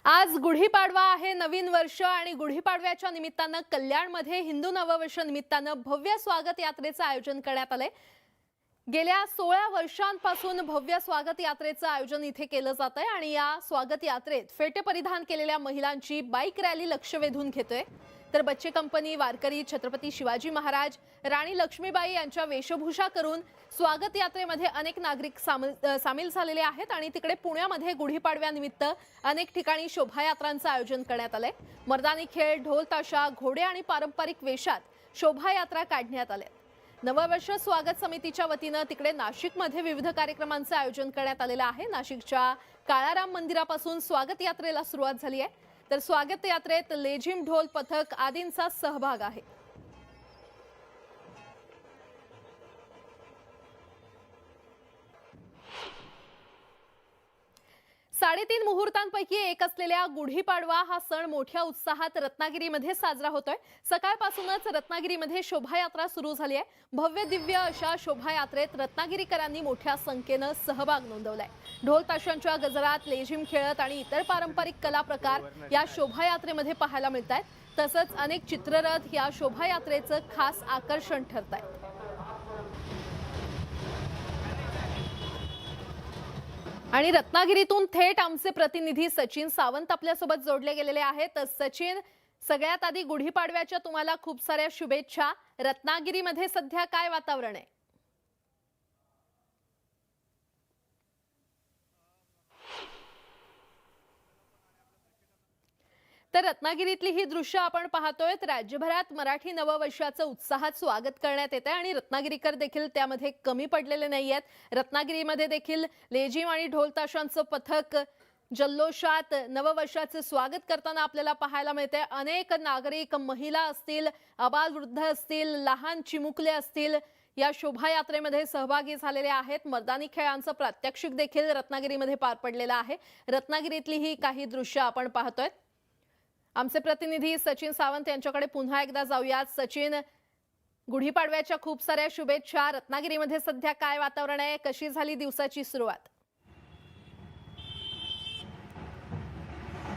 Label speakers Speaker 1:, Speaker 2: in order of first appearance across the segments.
Speaker 1: आज गुढीपाडवा आहे, नवीन वर्ष आणि गुढीपाडव्याच्या निमित्तानं कल्याणमध्ये हिंदू नववर्ष निमित्तानं भव्य स्वागत यात्रेचं आयोजन करण्यात आलंय। गेल्या 16 वर्षांपासून भव्य स्वागत यात्रेचं आयोजन इथे केलं जातंय आणि या स्वागत यात्रेत फेटे परिधान केलेल्या महिलांची बाईक रॅली लक्ष वेधून घेतोय। तर बच्चे कंपनी, वारकरी, छत्रपती शिवाजी महाराज, राणी लक्ष्मीबाई यांच्या वेशभूषा करून स्वागत यात्रेमध्ये अनेक नागरिक सामील झालेले आहेत आणि तिकडे पुण्यामध्ये गुढीपाडव्यानिमित्त अनेक ठिकाणी शोभायात्रांचं आयोजन करण्यात आलंय। मर्दानी खेळ, ढोल ताशा, घोडे आणि पारंपरिक वेशात शोभायात्रा काढण्यात आल्या। नववर्ष स्वागत समितीच्या वतीनं तिकडे नाशिकमध्ये विविध कार्यक्रमांचं आयोजन करण्यात आलेलं आहे। नाशिकच्या काळाराम मंदिरापासून स्वागत यात्रेला सुरुवात झाली आहे, तर स्वागत यात्रेत लेझिम, ढोल पथक आदींचा सहभाग आहे। साडेतीन मुहूर्तांपैकी एक असलेल्या गुढीपाडवा हा सण मोठ्या उत्साहात रत्नागिरीमध्ये साजरा होतोय। सकाळपासूनच रत्नागिरीमध्ये शोभायात्रा सुरू झाली आहे। भव्य दिव्य अशा शोभायात्रेत रत्नागिरीकरांनी मोठ्या संख्येनं सहभाग नोंदवलाय। ढोल ताशांच्या गजरात, लेझिम खेळत आणि इतर पारंपरिक कला प्रकार या शोभायात्रेमध्ये पाहायला मिळतात। तसंच अनेक चित्ररथ या शोभायात्रेचं खास आकर्षण ठरतायत। आणि रत्नागिरीतून थेट आमचे प्रतिनिधी सचिन सावंत आपल्यासोबत जोडले गेलेले आहेत। सचिन, सगळ्यात आधी गुढीपाडव्याच्या तुम्हाला खूप साऱ्या शुभेच्छा। रत्नागिरीमध्ये सध्या काय वातावरण आहे? तर रत्नागिरीतली ही दृश्य आपण पाहतोय। राज्यभरात मराठी नववर्षाचं उत्साहात स्वागत करण्यात येते आणि रत्नागिरीकर देखील त्यामध्ये कमी पडलेले नाहीयेत। रत्नागिरीमध्ये देखील लेझिम आणि ढोल ताशांचं पथक जल्लोषात नववर्षाचे स्वागत करताना आपल्याला पाहायला मिळते। अनेक नागरिक, महिला असतील, आबालवृद्ध असतील, लहान चिमुकले असतील, या शोभायात्रेमध्ये सहभागी झालेले आहेत। मर्दानी खेळांचं प्रात्यक्षिक देखील रत्नागिरीमध्ये पार पडलेलं आहे। रत्नागिरीतली ही काही दृश्य आपण पाहतोय। आमचे प्रतिनिधी सचिन सावंत यांच्याकडे पुन्हा एकदा जाऊयात। सचिन, गुढीपाडव्याच्या खूप साऱ्या शुभेच्छा। रत्नागिरीमध्ये सध्या काय वातावरण आहे? कशी झाली दिवसाची सुरुवात?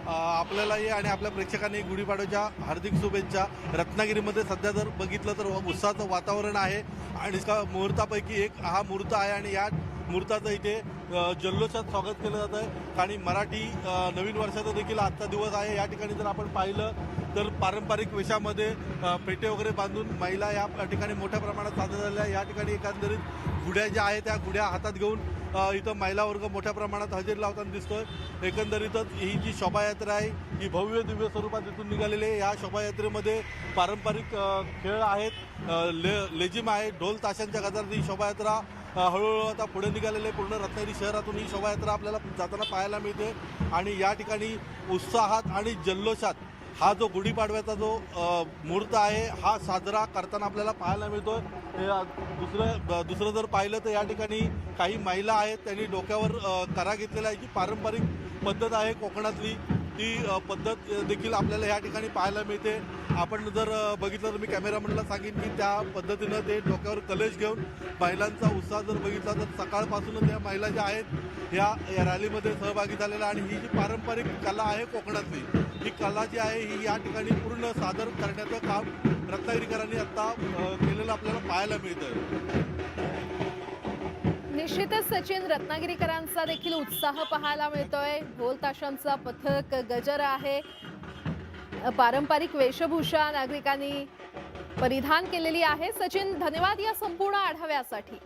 Speaker 2: आपल्यालाही आणि आपल्या प्रेक्षकांनी गुढीपाडव्याच्या हार्दिक शुभेच्छा। रत्नागिरीमध्ये सध्या जर बघितलं तर उत्साहाचं वातावरण आहे आणि इसका मुहूर्तापैकी एक हा मुहूर्त आहे आणि या मुहूर्ताचं इथे जल्लोषात स्वागत केलं जात आहे। आणि मराठी नवीन वर्षाचा देखील आजचा दिवस आहे। या ठिकाणी जर आपण पाहिलं तर पारंपरिक वेशामध्ये पेटे वगैरे बांधून महिला या ठिकाणी मोठ्या प्रमाणात सादर झालेल्या आहे। या ठिकाणी एकंदरीत गुढ्या ज्या आहेत त्या गुढ्या हातात घेऊन इथं महिला वर्ग मोठ्या प्रमाणात हजेरी लावताना दिसतोय। एकंदरीतच ही जी शोभायात्रा आहे ही भव्य दिव्य स्वरूपात इथून निघालेली आहे। या शोभायात्रेमध्ये पारंपरिक खेळ आहेत, लेझिम आहे, ढोल ताशांच्या गजरात ही शोभायात्रा हळूहळू आता पुढे निघालेले। पूर्ण रत्नागिरी शहरातून ही शोभायात्रा आपल्याला जाताना पाहायला मिळते आणि या ठिकाणी उत्साहात आणि जल्लोषात हा जो गुढीपाडव्याचा जो मुहूर्त आहे हा साजरा करताना आपल्याला पाहायला मिळतोय। दुसरं जर पाहिलं तर या ठिकाणी काही महिला आहेत, त्यांनी डोक्यावर करा घेतलेला आहे। जी पारंपरिक पद्धत आहे कोकणातली, ती पद्धत देखील आपल्याला या ठिकाणी पाहायला मिळते। आपण जर बघितलं तर मी कॅमेरामॅनला सांगेन की त्या पद्धतीनं ते डोक्यावर कलश घेऊन महिलांचा उत्साह जर बघितला तर सकाळपासूनच या महिला ज्या आहेत या रॅलीमध्ये सहभागी झालेल्या आणि ही जी पारंपरिक कला आहे कोकणातली, ही कला जी आहे ही या ठिकाणी पूर्ण सादर करण्याचं काम रत्नागिरीकरांनी आता केलेलं आपल्याला पाहायला मिळतंय।
Speaker 1: निश्चितच सचिन, रत्नागिरीकरांचा देखील उत्साह पाहायला मिळतोय। ढोल ताशांचा पथक, गजर आहे, पारंपरिक वेशभूषा नागरिकांनी परिधान केलेली आहे। सचिन, धन्यवाद या संपूर्ण आढाव्यासाठी।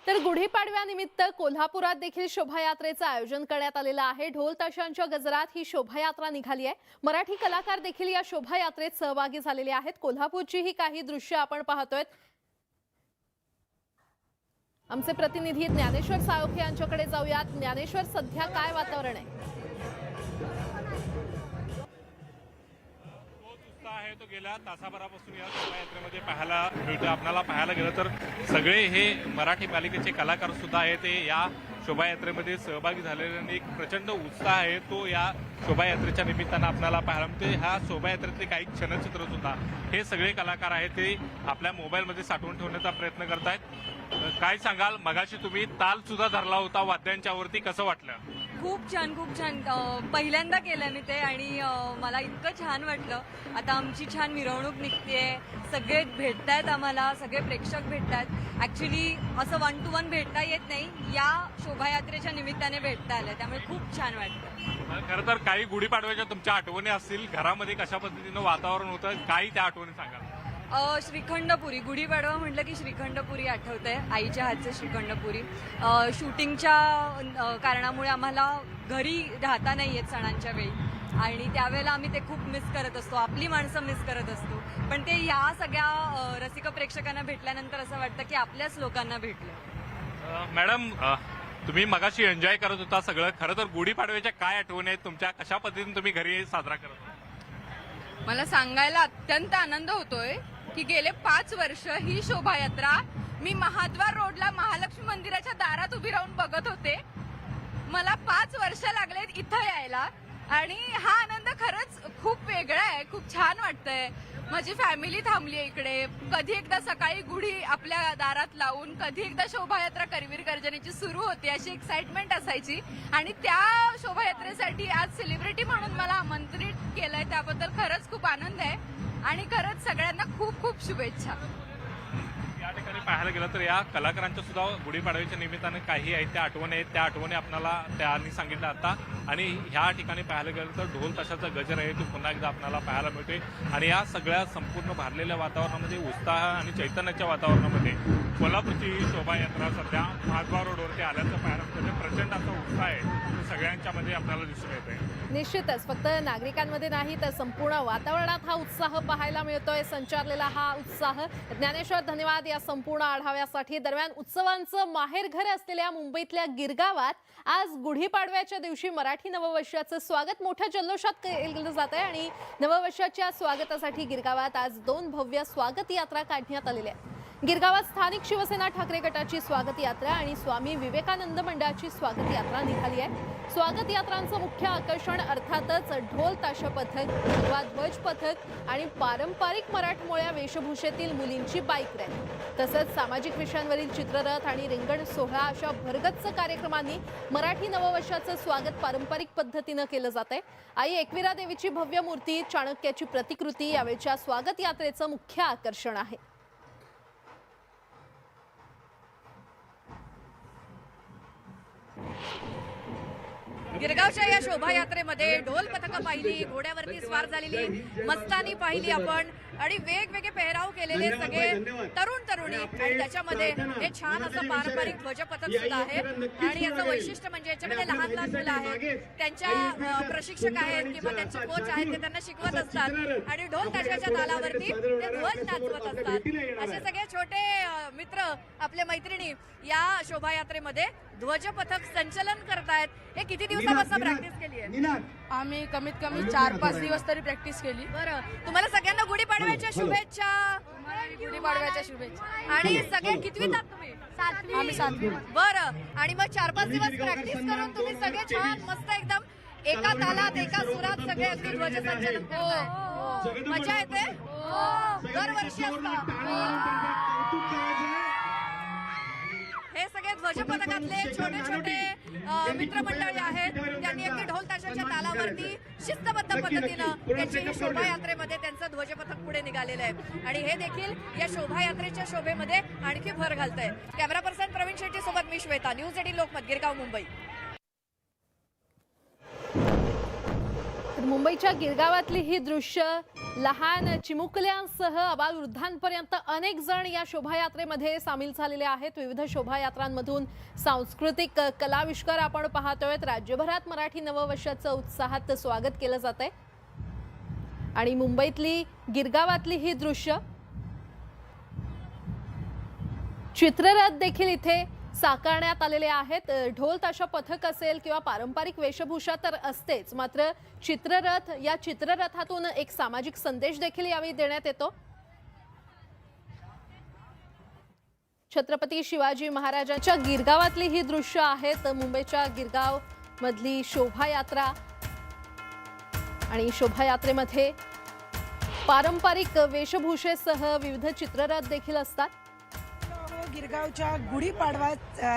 Speaker 1: तर गुढीपाडव्यानिमित्त कोल्हापुरात देखील शोभायात्रेचं आयोजन करण्यात आलेलं आहे। ढोल ताशांच्या गजरात ही शोभायात्रा निघाली आहे। मराठी कलाकार देखील या शोभायात्रेत सहभागी झालेले आहेत। कोल्हापूरची ही काही दृश्य आपण पाहतोय। आमचे प्रतिनिधी ज्ञानेश्वर साळोखे यांच्याकडे जाऊयात। ज्ञानेश्वर, सध्या काय वातावरण आहे?
Speaker 3: आहे तो गेल्या तासाभरापासून या शोभायात्रेमध्ये पाहायला मिळतं। आपल्याला पाहायला गेलं तर सगळे हे मराठी पालिकेचे कलाकार सुद्धा आहेत, ते या शोभायात्रेमध्ये सहभागी झालेले आणि एक प्रचंड उत्साह आहे तो या शोभायात्रेच्या निमित्तानं आपल्याला पाहायला मिळते। ह्या शोभायात्रेतले काही क्षणचित्र सुद्धा हे सगळे कलाकार आहेत ते आपल्या मोबाईलमध्ये साठवून ठेवण्याचा प्रयत्न करतायत। काय सांगाल, मगाशी तुम्ही ताल सुद्धा धरला होता वाद्यांच्या वरती, कसं वाटलं?
Speaker 4: खूप छान पहिल्यांदा केलं मी ते आणि मला इतकं छान वाटलं. आता आमची छान मिरवणूक निघतेय, सगळे भेटतायत आम्हाला, सगळे प्रेक्षक भेटतायत. ऍक्च्युली असं 1 to 1 भेटता येत नाही, या शोभायात्रेच्या निमित्ताने भेटता आलं, त्यामुळे खूप छान वाटतं.
Speaker 3: खरं तर काही गुढीपाडव्याच्या तुमच्या आठवणी असतील, घरामध्ये कशा पद्धतीनं वातावरण होतं, काही त्या आठवणी सांगा.
Speaker 4: श्रीखंडपुरी, गुढीपाडवा म्हटलं की श्रीखंडपुरी आठवतंय, आईच्या हातचं श्रीखंडपुरी. शूटिंगच्या कारणामुळे आम्हाला घरी राहता नाही येत सणांच्या वेळी आणि त्यावेळेला आम्ही ते खूप मिस करत असतो, आपली माणसं मिस करत असतो. पण ते या सगळ्या रसिक प्रेक्षकांना भेटल्यानंतर असं वाटतं की आपल्याच लोकांना भेटलं.
Speaker 3: मॅडम, तुम्ही मगाशी एन्जॉय करत होता सगळं. खरं तर गुढीपाडव्याच्या काय आठवणी आहेत तुमच्या, कशा पद्धतीने तुम्ही घरी साजरा करत होता?
Speaker 5: मला सांगायला अत्यंत आनंद होतोय की गेले 5 वर्ष ही शोभायात्रा मी महाद्वार रोडला महालक्ष्मी मंदिराच्या दारात उभी राहून बघत होते. मला 5 वर्ष लागलेत इथं यायला आणि हा आनंद खरंच खूप वेगळा आहे, खूप छान वाटतंय. माझी फॅमिली थांबली आहे इकडे. कधी एकदा सकाळी गुढी आपल्या दारात लावून, कधी एकदा शोभायात्रा करवीर गर्जनेची सुरू होती, अशी एक्साइटमेंट असायची आणि त्या शोभायात्रेसाठी आज सेलिब्रिटी म्हणून मला आमंत्रित केलंय, त्याबद्दल खरंच खूप आनंद आहे आणि खरंच सगळ्यांना खूप खूप शुभेच्छा.
Speaker 3: या ठिकाणी पाहायला गेलं तर या कलाकारांच्या सुद्धा गुढीपाडव्याच्या निमित्तानं काही आहेत त्या आठवणी आहेत, त्या आठवणी आपल्याला त्यांनी सांगितलं आता. आणि ह्या ठिकाणी पाहायला गेलं तर ढोल ताशाचा गजर आहे तो पुन्हा एकदा आपल्याला पाहायला मिळतोय आणि या सगळ्या संपूर्ण भारलेल्या वातावरणामध्ये, उत्साह आणि चैतन्याच्या वातावरणामध्ये कोल्हापूरची शोभायात्रा सध्या महाद्वार रोडवरती आल्याचं पाहायला मिळतं. प्रचंड असा उत्साह आहे तो सगळ्यांच्या मध्ये आपल्याला दिसून येत आहे.
Speaker 1: निश्चितच फक्त नागरिकांमध्ये नाही तर संपूर्ण वातावरणात हा उत्साह पाहायला मिळतोय, संचारलेला हा उत्साह. ज्ञानेश्वर, धन्यवाद या संपूर्ण आढाव्यासाठी. दरम्यान उत्सवांचं माहेरघर असलेल्या मुंबईतल्या गिरगावात आज गुढीपाडव्याच्या दिवशी मराठी नववर्षाचं स्वागत मोठ्या जल्लोषात केलं जात आहे आणि नववर्षाच्या स्वागतासाठी गिरगावात आज 2 भव्य स्वागत यात्रा काढण्यात आलेल्या आहेत. गिरगावात स्थानिक शिवसेना ठाकरे गटाची स्वागत यात्रा आणि स्वामी विवेकानंद मंडळाची स्वागत यात्रा निघाली आहे. स्वागत यात्रांचं मुख्य आकर्षण अर्थातच ढोल ताशा पथक, भगवा ध्वज पथक आणि पारंपरिक मराठमोळ्या वेशभूषेतील मुलींची बाईक रॅली, तसंच सामाजिक विषयांवरील चित्ररथ आणि रिंगण सोहळा अशा भरगच्च कार्यक्रमांनी मराठी नववर्षाचं स्वागत पारंपरिक पद्धतीनं केलं जात आहे. आई एकविरा देवीची भव्य मूर्ती, चाणक्याची प्रतिकृती यावेळच्या स्वागत यात्रेचं मुख्य आकर्षण आहे.
Speaker 6: गिरगावच्या या शोभायात्रेमध्ये ढोल पथकं पाहिली, घोड्यावरती स्वार झालेली मस्तानी पाहिली आपण आणि वेगवेगळे पेहराव केलेले सगळे तरुण तरुणी आणि त्याच्यामध्ये हे छान असं पारंपरिक ध्वज पथक सुद्धा आहे. आणि याचं वैशिष्ट्य म्हणजे याच्यामध्ये लहान लहान मुलं आहेत, त्यांच्या प्रशिक्षक आहेत किंवा त्यांचे कोच आहेत, ते त्यांना शिकवत असतात आणि ढोल ताशाच्या तालावरती ते ध्वज नाचवत असतात. असे सगळे छोटे मित्र, आपल्या मैत्रिणी या शोभायात्रेमध्ये ध्वज पथक संचलन करतायत. हे किती दिवसापासून प्रॅक्टिस केली आहे?
Speaker 5: आम्ही कमीत कमी 4-5 दिवस तरी प्रॅक्टिस केली.
Speaker 6: बरं, तुम्हाला सगळ्यांना गुढीपाडव्याच्या शुभेच्छा.
Speaker 5: गुढीपाडव्याच्या शुभेच्छा.
Speaker 6: आणि सगळे कितवीत आहात तुम्ही?
Speaker 5: आम्ही 7वी.
Speaker 6: बरं, आणि मग 4-5 दिवस प्रॅक्टिस करून तुम्ही सगळे छान मस्त एकदम एका तालात एका सुरात सगळे अगदी ध्वज संचलन करताय. मजा येते? दरवर्षी असतं. हे सगळे ध्वज पथकातले छोटे छोटे मित्रमंडळी आहेत, त्यांनी अगदी ढोल ताशाच्या तालावरती शिस्तबद्ध पद्धतीनं त्यांच्या या शोभायात्रेमध्ये त्यांचं ध्वज पथक पुढे निघालेलं आहे आणि हे देखील या शोभायात्रेच्या शोभेमध्ये आणखी भर घालतंय. कॅमेरा पर्सन प्रवीण शेट्टी सोबत मी श्वेता, न्यूज 18 लोकमत, गिरगाव, मुंबई.
Speaker 1: मुंबईच्या गिरगावातली ही दृश्य, लहान चिमुकल्यांसह अबालवृद्धांपर्यंत अनेक जण या शोभायात्रेमध्ये सामील झालेले आहेत. विविध शोभायात्रांमधून सांस्कृतिक कलाविष्कार आपण पाहतोय. राज्यभरात मराठी नववर्षाचं उत्साहात स्वागत केलं जात आहे आणि मुंबईतली गिरगावातली ही दृश्य, चित्ररथ देखील इथे साकारण्यात आलेले आहेत. ढोल ताशा पथक असेल किंवा पारंपरिक वेशभूषा तर असतेच, मात्र चित्ररथ, या चित्ररथातून एक सामाजिक संदेश देखील यावेळी देण्यात येतो. छत्रपती शिवाजी महाराजांच्या गिरगावातली ही दृश्य आहेत. मुंबईच्या गिरगाव मधली शोभायात्रा आणि शोभायात्रेमध्ये पारंपरिक वेशभूषेसह विविध चित्ररथ देखील असतात.
Speaker 7: गिरगावच्या गुढीपाडवा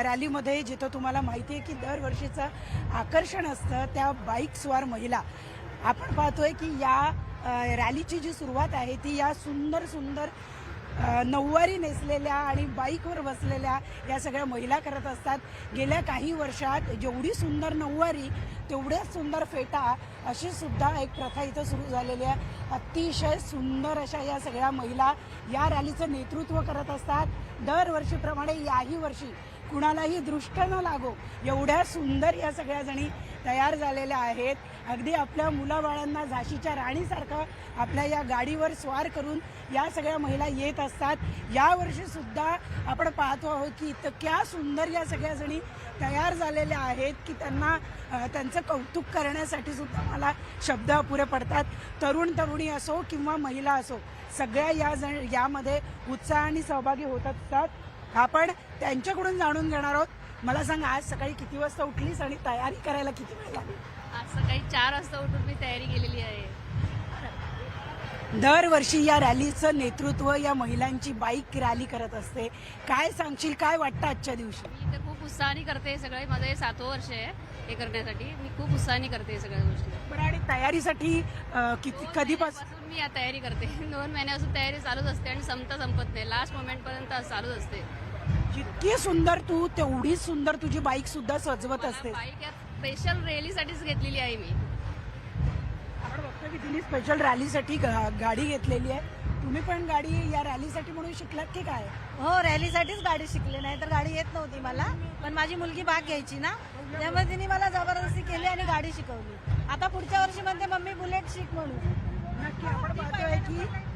Speaker 7: रॅलीमध्ये जिथं तुम्हाला माहिती आहे की दरवर्षीचं आकर्षण असतं त्या बाईक स्वार महिला आपण पाहतोय की या रॅलीची जी सुरुवात आहे ती या सुंदर सुंदर नऊवारी नेसलेल्या आणि बाईकवर बसलेल्या या सगळ्या महिला करत असतात. गेल्या काही वर्षात जेवढी सुंदर नऊवारी तेवढ्याच सुंदर फेटा अशी सुद्धा एक प्रथा इथं सुरू झालेली आहे. अतिशय सुंदर अशा या सगळ्या महिला या रॅलीचं नेतृत्व करत असतात. दरवर्षीप्रमाणे याही वर्षी कुणालाही दृष्ट न लागो एवढ्या सुंदर या सगळ्या जणी तयार झालेल्या आहेत. अगदी आपल्या मुलाबाळांना झाशीच्या राणीसारखं आपल्या या गाडीवर स्वार करून या सगळ्या महिला येत असतात. यावर्षी सुद्धा आपण पाहतो आहोत की इतक्या सुंदर या सगळ्या जणी तयार झालेल्या आहेत की त्यांना त्यांचं कौतुक करण्यासाठी सुद्धा मला शब्द अपुरे पडतात. तरुण तरुणी असो किंवा महिला असो सगळ्या यामध्ये उत्साहाने सहभागी होत असतात. आपण त्यांच्याकडून जाणून घेणार आहोत. मला सांग, आज सकाळी किती वाजता उठलीस आणि तयारी करायला किती वेळ लागला?
Speaker 8: आज सकाळी 4 वाजता उठून मी तयारी केलेली आहे.
Speaker 7: दरवर्षी या रॅलीचं नेतृत्व या महिलांची बाईक रॅली करत असते. काय सांगशील, काय वाटतं आजच्या दिवशी?
Speaker 8: मी तर खूप उत्साहाने करते सगळे. माझं हे 7वं वर्ष आहे हे करण्यासाठी. मी खूप उत्साहाने करते सगळ्या गोष्टी.
Speaker 7: बरं, आणि तयारीसाठी कधीपासून?
Speaker 8: मी या तयारी करते 2 महिन्यापासून तयारी चालूच असते आणि संपत नाही. लास्ट मोमेंटपर्यंत चालूच असते.
Speaker 7: जितकी सुंदर तू तेवढीच सुंदर तुझी बाईक सुद्धा सजवत असते.
Speaker 8: बाईक या स्पेशल रॅलीसाठीच घेतलेली आहे मी.
Speaker 7: आपण बघतो की तिने स्पेशल रॅलीसाठी गाडी घेतलेली आहे. तुम्ही पण गाडी या रॅलीसाठी म्हणून शिकलात की काय?
Speaker 9: हो, रॅलीसाठीच गाडी शिकली, नाही तर गाडी येत नव्हती मला. पण माझी मुलगी भाग घ्यायची ना, त्यामुळे तिने मला जबरदस्ती केली आणि गाडी शिकवली. आता पुढच्या वर्षी म्हणते मम्मी बुलेट शिक म्हणून.
Speaker 7: नक्की आपण पाहतोय की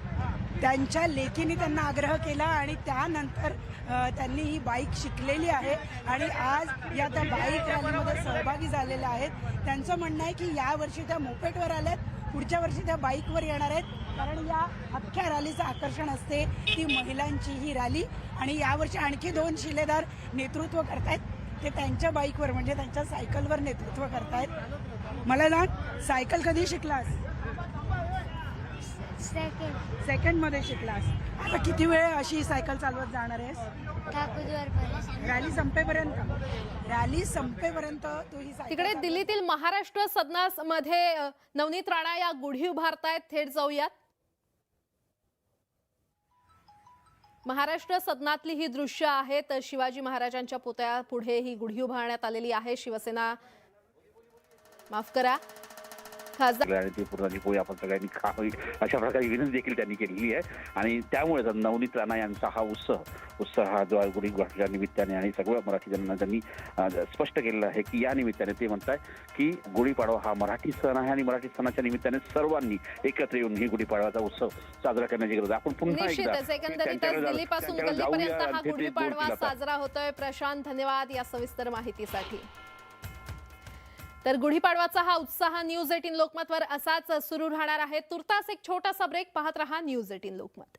Speaker 7: त्यांच्या लेकीने त्यांना आग्रह केला आणि त्यानंतर त्यांनी ही बाईक शिकलेली आहे आणि आज या त्या बाईक रॅलीमध्ये सहभागी झालेल्या आहेत. त्यांचं म्हणणं आहे की यावर्षी त्या मोपेटवर आल्यात, पुढच्या वर्षी त्या बाईकवर येणार आहेत. कारण या अख्ख्या रॅलीचं आकर्षण असते ती महिलांची ही रॅली. आणि यावर्षी आणखी 2 शिलेदार नेतृत्व करतायत. ते त्यांच्या बाईकवर म्हणजे त्यांच्या सायकलवर नेतृत्व करतायत. मला सांग, सायकल कधी शिकलास? सेकंड मध्ये शिकलास. आता किती वेळ अशी सायकल चालवत जाणार आहेस? रॅली संपेपर्यंत तू ही सायकल
Speaker 1: तिकडे दिल्लीतील महाराष्ट्र सदनास मध्ये नवनीत राणा या गुढी उभारतायत. थेट जाऊयात. महाराष्ट्र सदनातली ही दृश्य आहेत. शिवाजी महाराजांच्या पुतळ्या पुढे ही गुढी उभारण्यात आलेली आहे. शिवसेना माफ करा खासदार
Speaker 10: आणि ती पूर्णाची पोळी आपण सगळ्यांनी खावी अशा प्रकारे विनंती देखील त्यांनी केलेली आहे. आणि त्यामुळे नवनीत राणा यांचा हा उत्साह हा जो गुढी उभारण्याच्या निमित्ताने आणि सगळ्या मराठी जणांना त्यांनी स्पष्ट केलेलं आहे की या निमित्ताने ते म्हणताय की गुढीपाडवा हा मराठी सण आहे आणि मराठी सणाच्या निमित्ताने सर्वांनी एकत्र येऊन ही गुढीपाडवाचा उत्सव साजरा करण्याची गरज आहे. आपण पुन्हा
Speaker 1: निश्चितच एकंदरीतच दिल्लीपासून गल्लीपर्यंत हा गुढीपाडवा साजरा होतोय. प्रशांत, धन्यवाद या सविस्तर माहितीसाठी. तर गुढीपाडवाचा हा उत्साह न्यूज 18 लोकमतवर असाच सुरू राहणार आहे. तुर्तास एक छोटासा ब्रेक. पाहत रहा न्यूज 18 लोकमत.